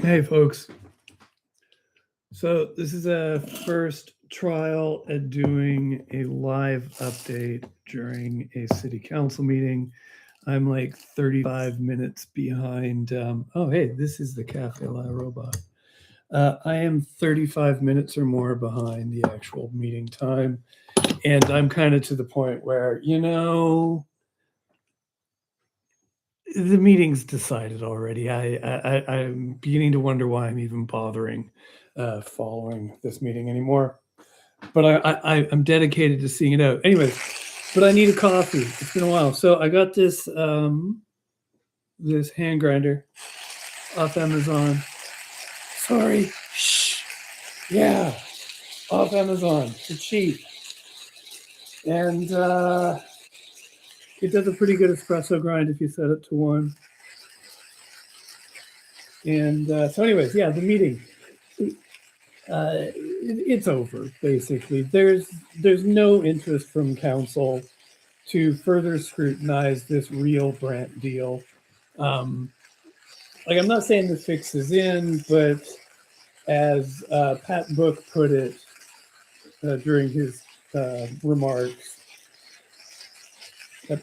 Hey, folks. So, this is a first trial at doing a live update during a city council meeting. I'm like 35 minutes behind. Oh, hey, this is the Cafe La Robot. I am 35 minutes or more behind the actual meeting time. And I'm kind of to the point where, the meeting's decided already. I'm beginning to wonder why I'm even bothering following this meeting anymore. But I'm dedicated to seeing it out. Anyways, but I need a coffee. It's been a while, so I got this this hand grinder off Amazon. Sorry, shh. Yeah, off Amazon. It's cheap, and it does a pretty good espresso grind if you set it to 1. And so, anyways, yeah, the meeting. It's over, basically. There's no interest from council to further scrutinize this real Brandt deal. Like, I'm not saying the fix is in, but as Pat Book put it during his remarks,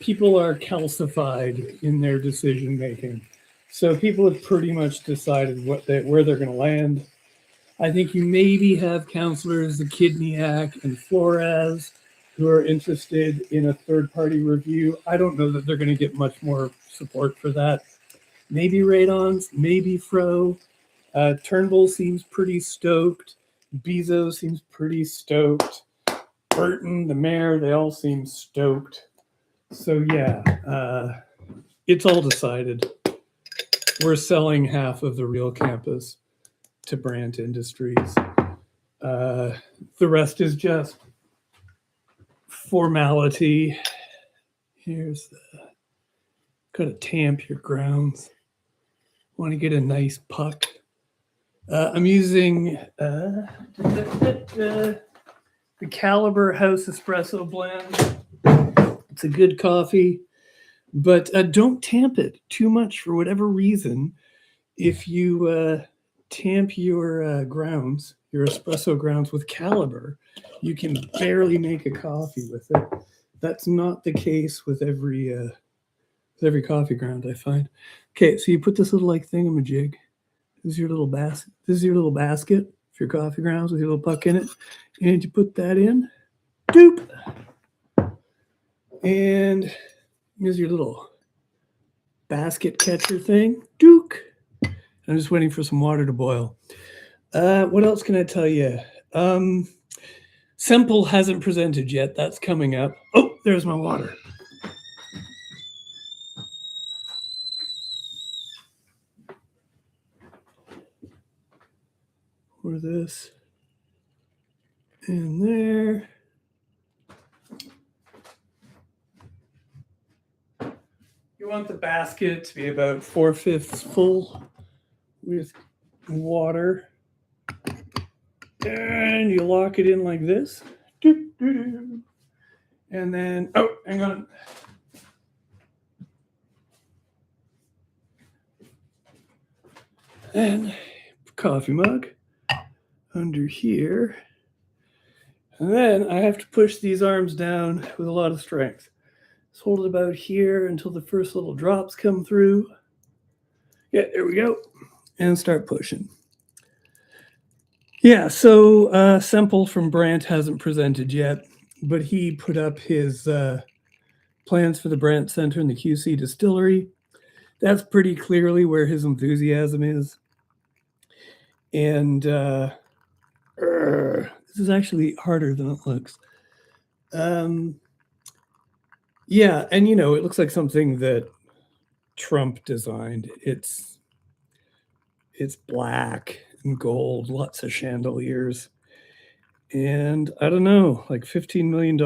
people are calcified in their decision making. So people have pretty much decided where they're going to land. I think you maybe have councillors, the Kidniak and Flores, who are interested in a third-party review. I don't know that they're going to get much more support for that. Maybe Radons, maybe Fro. Turnbull seems pretty stoked. Bezos seems pretty stoked. Burton, the mayor, they all seem stoked. So yeah, it's all decided. We're selling half of the real campus to Brandt Industries. The rest is just formality. Here's the gotta tamp your grounds. Want to get a nice puck. I'm using the Caliber House Espresso blend. It's a good coffee, but don't tamp it too much for whatever reason. If you tamp your grounds, your espresso grounds with Caliber, you can barely make a coffee with it. That's not the case with every coffee ground, I find. Okay, so you put this little like thingamajig. This is your little basket. This is your little basket for your coffee grounds with your little puck in it, and you put that in. Doop. And here's your little basket catcher thing. Dook. I'm just waiting for some water to boil. What else can I tell you? Semple hasn't presented yet. That's coming up. Oh, there's my water. Pour this in there. You want the basket to be about 4/5 full with water. And you lock it in like this. And then, oh, hang on. And coffee mug under here. And then I have to push these arms down with a lot of strength. Just hold it about here until the first little drops come through. Yeah, there we go. And start pushing. Yeah, so Semple from Brandt hasn't presented yet, but he put up his plans for the Brandt Center and the QC distillery. That's pretty clearly where his enthusiasm is. And this is actually harder than it looks. Yeah, and it looks like something that Trump designed. It's black and gold, lots of chandeliers. And I don't know, like $15 million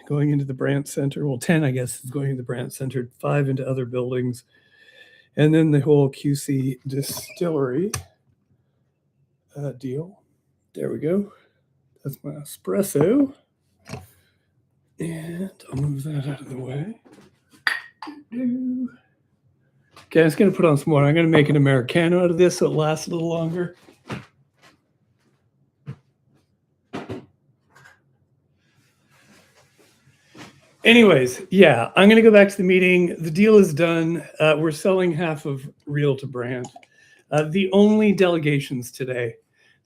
going into the Brandt Center. Well, 10, I guess, is going into the Brandt Center, 5 into other buildings. And then the whole QC distillery deal. There we go. That's my espresso. And I'll move that out of the way. Okay, Okay, I'm just going to put on some water. I'm going to make an Americano out of this so it lasts a little longer. Anyways, yeah, I'm going to go back to the meeting. The deal is done. We're selling half of Real to Brandt. The only delegations today,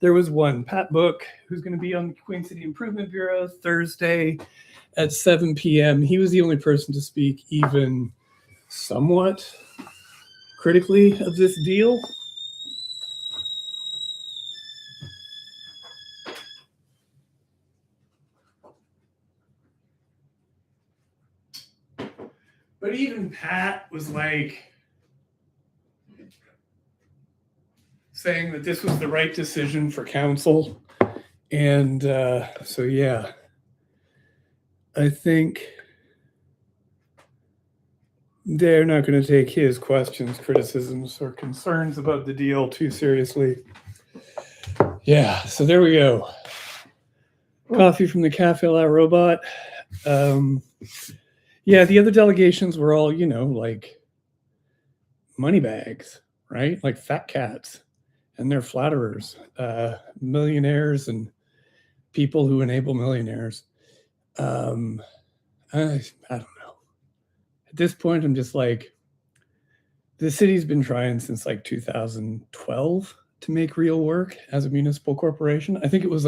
there was one, Pat Book, who's going to be on the Queen City Improvement Bureau Thursday at 7 p.m. He was the only person to speak even somewhat critically of this deal. But even Pat was like saying that this was the right decision for council. And so, yeah, I think they're not going to take his questions, criticisms, or concerns about the deal too seriously. Yeah, so there we go. Coffee from the Cafe La Robot. Yeah, the other delegations were all, like money bags, right? Like fat cats, and they're flatterers, millionaires and people who enable millionaires. I don't know. At this point, I'm just like, the city's been trying since like 2012 to make Real work as a municipal corporation. I think it was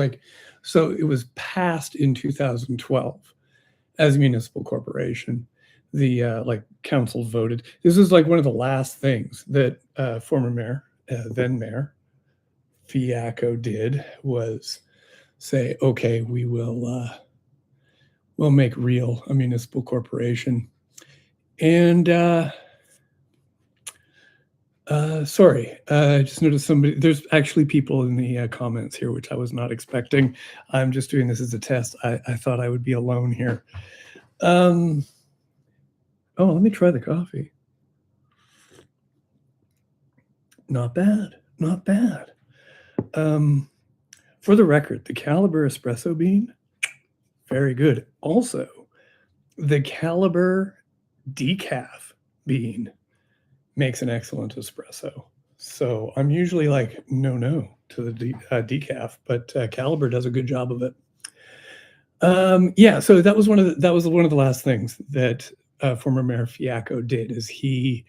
so it was passed in 2012 as a municipal corporation. The council voted. This was like one of the last things that former mayor, then mayor Fiacco did was say, okay, we'll make Real a municipal corporation. And sorry, I just noticed there's actually people in the comments here, which I was not expecting. I'm just doing this as a test. I thought I would be alone here. Oh, let me try the coffee. Not bad, not bad. For the record, the Caliber espresso bean, very good. Also, the Caliber decaf bean makes an excellent espresso. So I'm usually like no to the decaf, but Caliber does a good job of it. Yeah, so that was one of the last things that former Mayor Fiacco did. Is he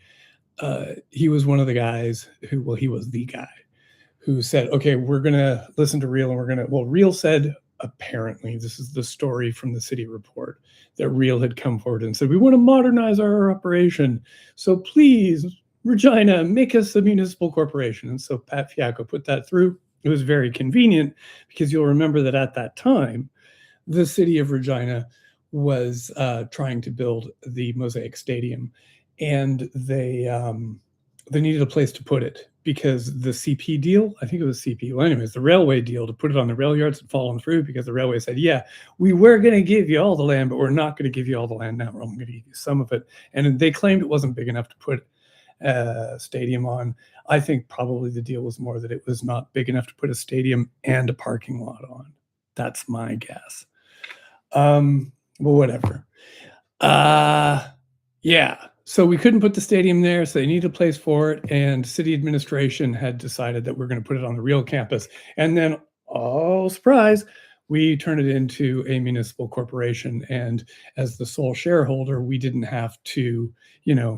was one of the guys he was the guy who said, okay, we're gonna listen to Real, and Real said, apparently, this is the story from the city report, that Real had come forward and said, we want to modernize our operation. So please, Regina, make us a municipal corporation. And so Pat Fiacco put that through. It was very convenient because you'll remember that at that time, the city of Regina was trying to build the Mosaic Stadium, and they needed a place to put it because the CP deal, I think it was CP, well, anyways, the railway deal to put it on the rail yards had fallen through because the railway said, yeah, we were going to give you all the land, but we're not going to give you all the land now. We're only going to give you some of it. And they claimed it wasn't big enough to put a stadium on. I think probably the deal was more that it was not big enough to put a stadium and a parking lot on. That's my guess. Well, whatever. Yeah. So we couldn't put the stadium there, so they needed a place for it, and city administration had decided that we're going to put it on the Real campus. And then, oh, surprise, we turned it into a municipal corporation. And as the sole shareholder, we didn't have to,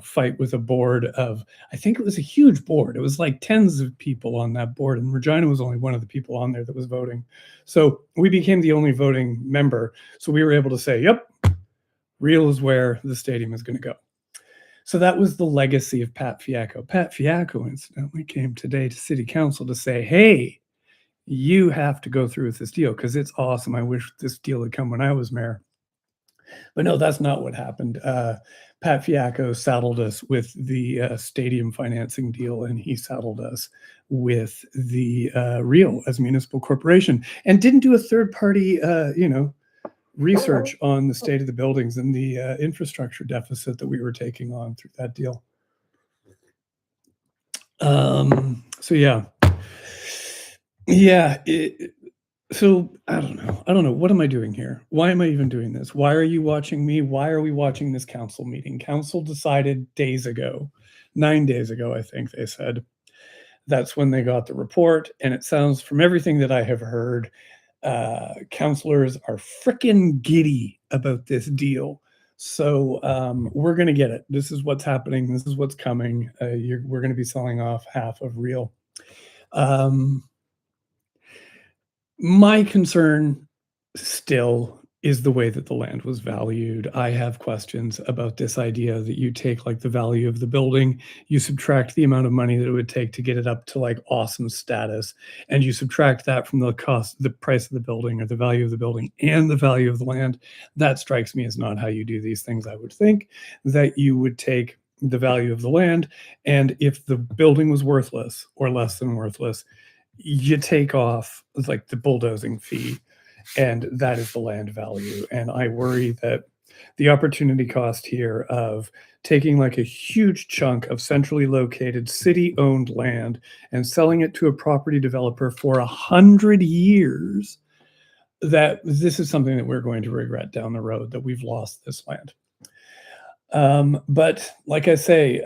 fight with a board of, I think it was a huge board. It was like tens of people on that board, and Regina was only one of the people on there that was voting. So we became the only voting member. So we were able to say, yep, Real is where the stadium is going to go. So that was the legacy of Pat Fiacco. Pat Fiacco, incidentally, came today to city council to say, hey, you have to go through with this deal because it's awesome. I wish this deal had come when I was mayor. But no, that's not what happened. Pat Fiacco saddled us with the stadium financing deal, and he saddled us with the Real as municipal corporation, and didn't do a third-party, research on the state of the buildings and the infrastructure deficit that we were taking on through that deal. So yeah. So I don't know. What am I doing here? Why am I even doing this? Why are you watching me? Why are we watching this council meeting? Council decided days ago 9 days ago, I think they said. That's when they got the report, and it sounds from everything that I have heard, counselors are frickin' giddy about this deal. So we're going to get it. This is what's happening. This is what's coming. We're going to be selling off half of Real. My concern still is the way that the land was valued. I have questions about this idea that you take like the value of the building, you subtract the amount of money that it would take to get it up to like awesome status, and you subtract that from the cost, the price of the building or the value of the building and the value of the land. That strikes me as not how you do these things. I would think that you would take the value of the land, and if the building was worthless or less than worthless, you take off like the bulldozing fee, and that is the land value. And I worry that the opportunity cost here of taking like a huge chunk of centrally located city-owned land and selling it to a property developer for 100 years, that this is something that we're going to regret down the road, that we've lost this land. But like I say,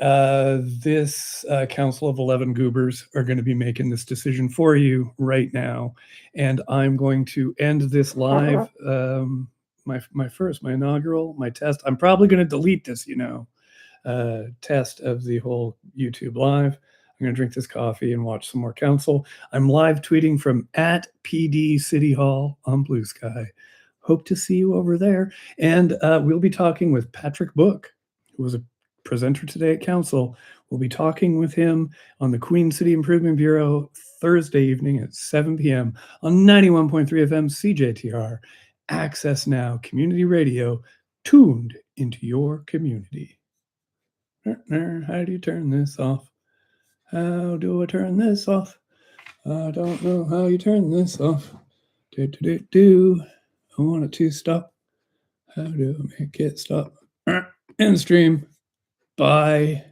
this council of 11 goobers are going to be making this decision for you right now. And I'm going to end this live, my inaugural, my test. I'm probably going to delete this, test of the whole YouTube live. I'm going to drink this coffee and watch some more council. I'm live tweeting from at PDCityHall on Blue Sky. Hope to see you over there. And we'll be talking with Patrick Book, who was a presenter today at council. We'll be talking with him on the Queen City Improvement Bureau Thursday evening at 7 p.m. on 91.3 FM CJTR. Access Now Community Radio, tuned into your community. How do you turn this off? How do I turn this off? I don't know how you turn this off. I want it to stop. How do I make it stop? End stream. Bye.